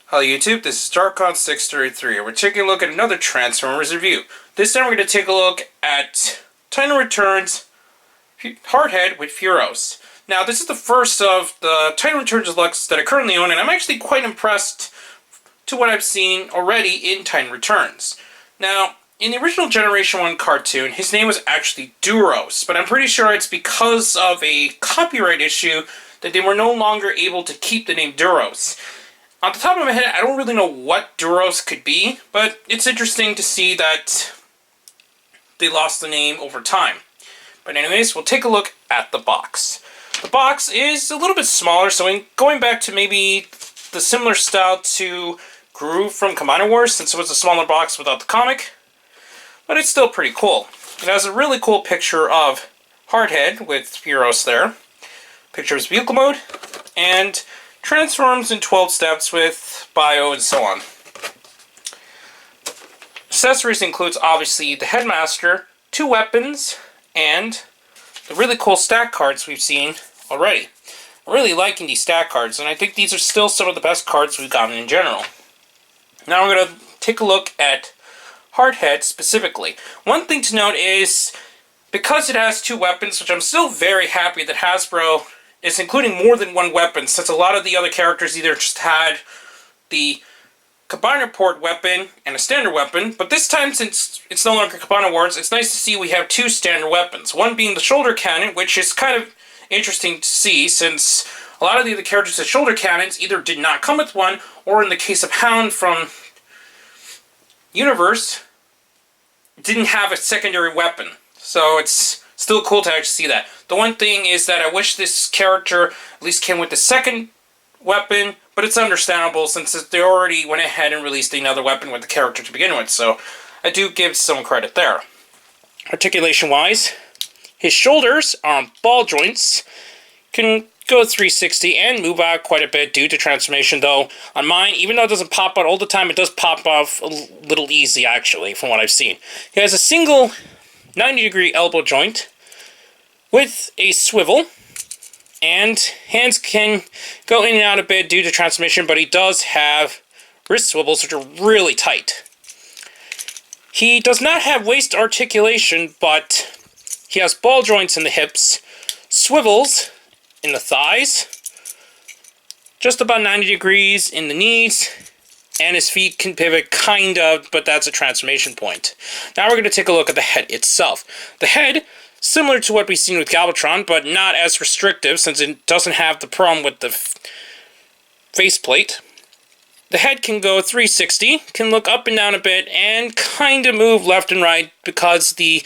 Hello YouTube, this is Darkon633 and we're taking a look at another Transformers review. This time we're going to take a look at Titan Returns Hardhead with Furos. Now this is the first of the Titan Returns Deluxe that I currently own, and I'm actually quite impressed to what I've seen already in Titan Returns. Now, in the original Generation 1 cartoon, his name was actually Duros, but I'm pretty sure it's because of a copyright issue that they were no longer able to keep the name Duros. On the top of my head, I don't really know what Duros could be, but it's interesting to see that they lost the name over time. But anyways, we'll take a look at the box. The box is a little bit smaller, so going back to maybe the similar style to Groove from Combiner Wars, since it was a smaller box without the comic, but it's still pretty cool. It has a really cool picture of Hardhead with Furos there, picture of his vehicle mode, and transforms in 12 steps with bio and so on. Accessories includes obviously the Headmaster, 2 weapons, and the really cool stack cards we've seen already. I'm really liking these stack cards, and I think these are still some of the best cards we've gotten in general. Now we're going to take a look at Hardhead specifically. One thing to note is, because it has 2 weapons, which I'm still very happy that Hasbro is including more than 1 weapon, since a lot of the other characters either just had the Combiner Port weapon and a standard weapon, but this time, since it's no longer Combiner Wars, it's nice to see we have 2 standard weapons. One being the shoulder cannon, which is kind of interesting to see, since a lot of the other characters with shoulder cannons either did not come with one, or in the case of Hound from Universe, didn't have a secondary weapon. So it's still cool to actually see that. The one thing is that I wish this character at least came with the second weapon, but it's understandable since they already went ahead and released another weapon with the character to begin with, so I do give some credit there. Articulation-wise, his shoulders are on ball joints, can go 360 and move out quite a bit due to transformation, though on mine, even though it doesn't pop out all the time, it does pop off a little easy actually, from what I've seen. He has a single 90-degree elbow joint with a swivel, and hands can go in and out a bit due to transmission, but he does have wrist swivels which are really tight. He does not have waist articulation, but he has ball joints in the hips, swivels in the thighs, just about 90 degrees in the knees, and his feet can pivot kind of, but that's a transformation point. Now we're going to take a look at the head itself. The head, similar to what we've seen with Galvatron, but not as restrictive since it doesn't have the problem with the faceplate. The head can go 360, can look up and down a bit, and kind of move left and right because the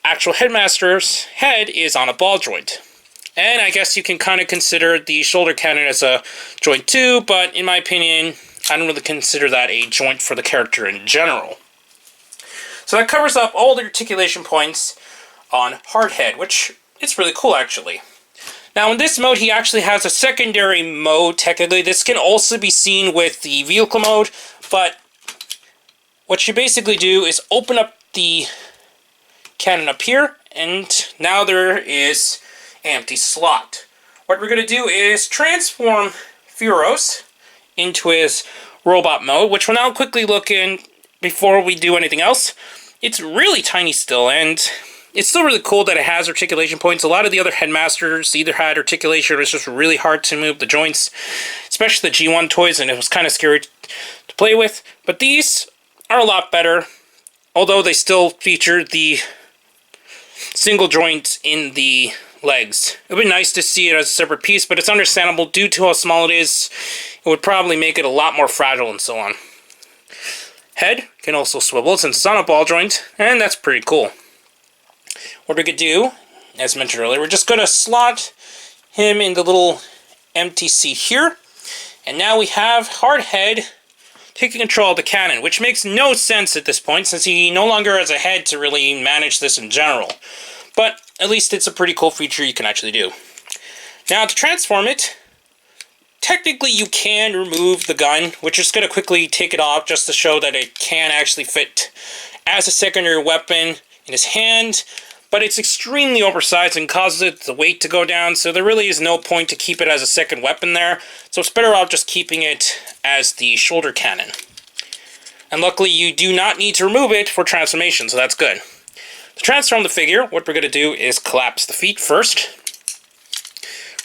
actual Headmaster's head is on a ball joint. And I guess you can kind of consider the shoulder cannon as a joint too, but in my opinion, I don't really consider that a joint for the character in general. So that covers up all the articulation points on Hardhead, which it's really cool actually. Now in this mode he actually has a secondary mode technically. This can also be seen with the vehicle mode, but what you basically do is open up the cannon up here, and now there is an empty slot. What we're going to do is transform Furos into his robot mode, which we'll now quickly look in before we do anything else. It's really tiny still, and it's still really cool that it has articulation points. A lot of the other Headmasters either had articulation or it's just really hard to move the joints, especially the G1 toys, and it was kind of scary to play with. But these are a lot better, although they still feature the single joint in the legs. It would be nice to see it as a separate piece, but it's understandable due to how small it is. It would probably make it a lot more fragile and so on. Head can also swivel since it's on a ball joint, and that's pretty cool. What we could do, as mentioned earlier, we're just going to slot him in the little empty seat here, and now we have Hardhead taking control of the cannon, which makes no sense at this point since he no longer has a head to really manage this in general. But at least it's a pretty cool feature you can actually do. Now to transform it, technically you can remove the gun, which is going to quickly take it off just to show that it can actually fit as a secondary weapon in his hand. but it's extremely oversized and causes the weight to go down, so there really is no point to keep it as a second weapon there. So it's better off just keeping it as the shoulder cannon. And luckily you do not need to remove it for transformation, so that's good. To transform the figure, what we're going to do is collapse the feet first.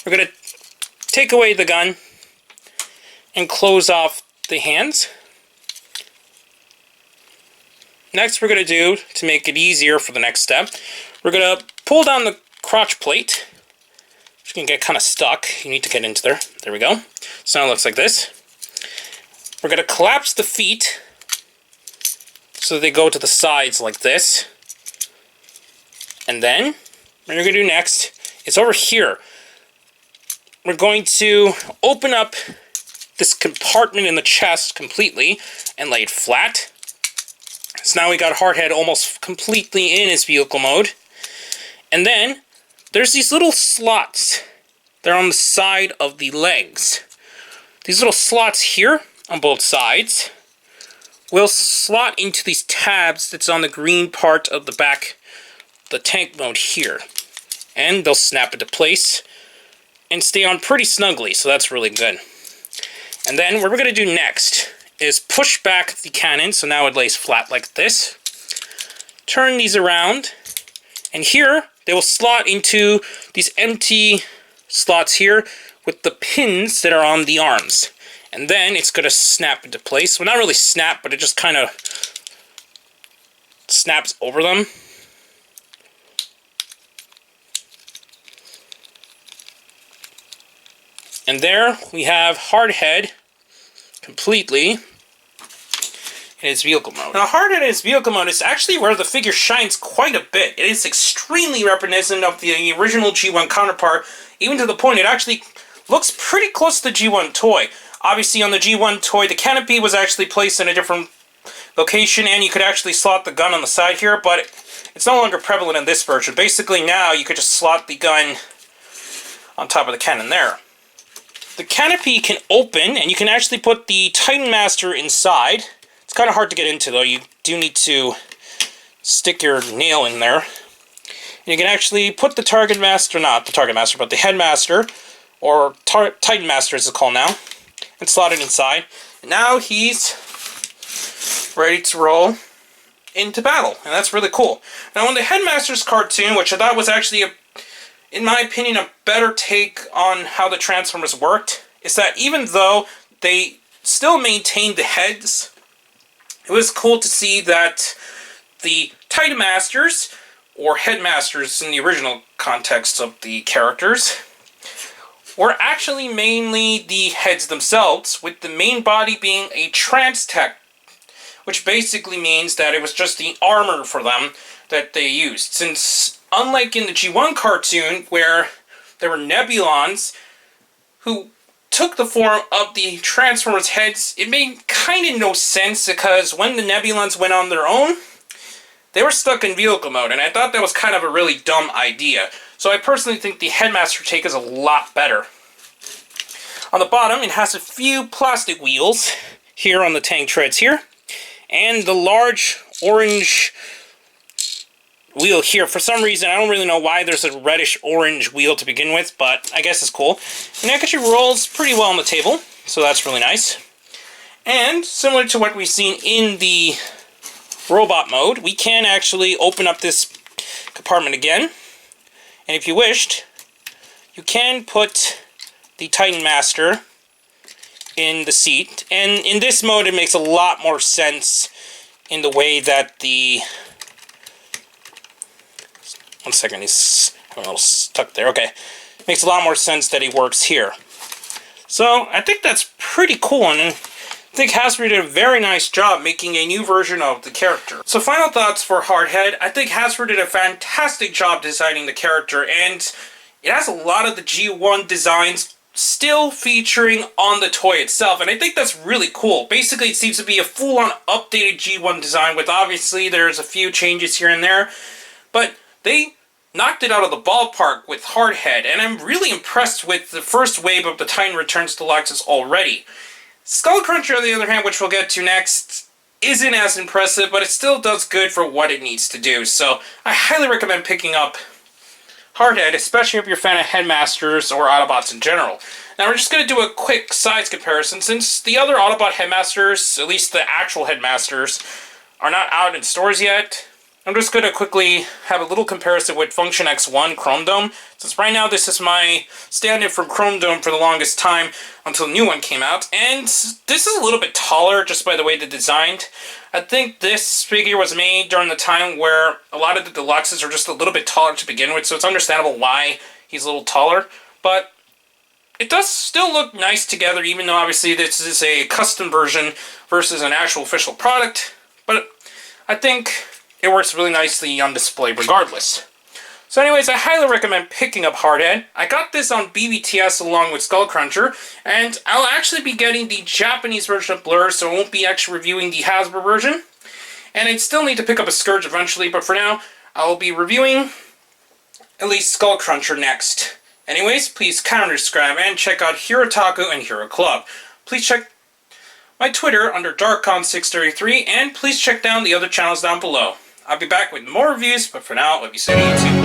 We're going to take away the gun and close off the hands. Next, we're going to do, to make it easier for the next step, we're going to pull down the crotch plate, which can get kind of stuck. You need to get into there. There we go. So now it looks like this. We're going to collapse the feet so they go to the sides like this. And then, what we're going to do next is over here. We're going to open up this compartment in the chest completely and lay it flat. So now we got Hardhead almost completely in his vehicle mode. And then there's these little slots. They're on the side of the legs. These little slots here on both sides will slot into these tabs that's on the green part of the back, the tank mode here. And they'll snap into place and stay on pretty snugly, so that's really good. And then what we're going to do next is push back the cannon, so now it lays flat like this. Turn these around, and here they will slot into these empty slots here with the pins that are on the arms. And then it's going to snap into place. Well, not really snap, but it just kind of snaps over them. And there we have Hardhead completely in its vehicle mode. Now, Hardhead in its vehicle mode is actually where the figure shines quite a bit. It is extremely reminiscent of the original G1 counterpart, even to the point it actually looks pretty close to the G1 toy. Obviously, on the G1 toy, the canopy was actually placed in a different location, and you could actually slot the gun on the side here, but it's no longer prevalent in this version. Basically, now you could just slot the gun on top of the cannon there. The canopy can open, and you can actually put the Titan Master inside. It's kind of hard to get into, though. You do need to stick your nail in there. And you can actually put the Target Master, not the Target Master, but the Headmaster, or Titan Master as it's called now, and slot it inside. And now he's ready to roll into battle, and that's really cool. Now, in the Headmasters cartoon, which I thought was actually in my opinion, a better take on how the Transformers worked, is that even though they still maintained the heads, it was cool to see that the Titan Masters, or Headmasters in the original context of the characters, were actually mainly the heads themselves, with the main body being a Trans-Tech, which basically means that it was just the armor for them that they used. Since unlike in the G1 cartoon, where there were Nebulons who took the form of the Transformers heads, it made kind of no sense, because when the Nebulons went on their own, they were stuck in vehicle mode, and I thought that was kind of a really dumb idea. So I personally think the Headmaster take is a lot better. On the bottom, it has a few plastic wheels here on the tank treads here, and the large orange wheel here. For some reason, I don't really know why there's a reddish-orange wheel to begin with, but I guess it's cool. And it actually rolls pretty well on the table, so that's really nice. And similar to what we've seen in the robot mode, we can actually open up this compartment again. And if you wished, you can put the Titan Master in the seat. And in this mode, it makes a lot more sense in the way that the... One second, he's a little stuck there. Okay. Makes a lot more sense that he works here. So, I think that's pretty cool, and I think Hasbro did a very nice job making a new version of the character. So, final thoughts for Hardhead. I think Hasbro did a fantastic job designing the character, and it has a lot of the G1 designs still featuring on the toy itself, and I think that's really cool. Basically, it seems to be a full-on updated G1 design, with obviously there's a few changes here and there, but they knocked it out of the ballpark with Hardhead, and I'm really impressed with the first wave of the Titan Returns Deluxes already. Skullcruncher, on the other hand, which we'll get to next, isn't as impressive, but it still does good for what it needs to do. So I highly recommend picking up Hardhead, especially if you're a fan of Headmasters or Autobots in general. Now we're just going to do a quick size comparison, since the other Autobot Headmasters, at least the actual Headmasters, are not out in stores yet. I'm just going to quickly have a little comparison with Function X1 Chrome Dome, since right now this is my stand-in from Chrome Dome for the longest time until the new one came out, and this is a little bit taller just by the way they're designed. I think this figure was made during the time where a lot of the Deluxes are just a little bit taller to begin with, so it's understandable why he's a little taller, but it does still look nice together, even though obviously this is a custom version versus an actual official product, but I think it works really nicely on display regardless. So anyways, I highly recommend picking up Hardhead. I got this on BBTS along with Skullsmasher, and I'll actually be getting the Japanese version of Blur, so I won't be actually reviewing the Hasbro version. And I'd still need to pick up a Scourge eventually, but for now, I'll be reviewing at least Skullsmasher next. Anyways, please subscribe and check out Hero Taku and Hero Club. Please check my Twitter under DarkCon633, and please check down the other channels down below. I'll be back with more reviews, but for now, let me say to you too.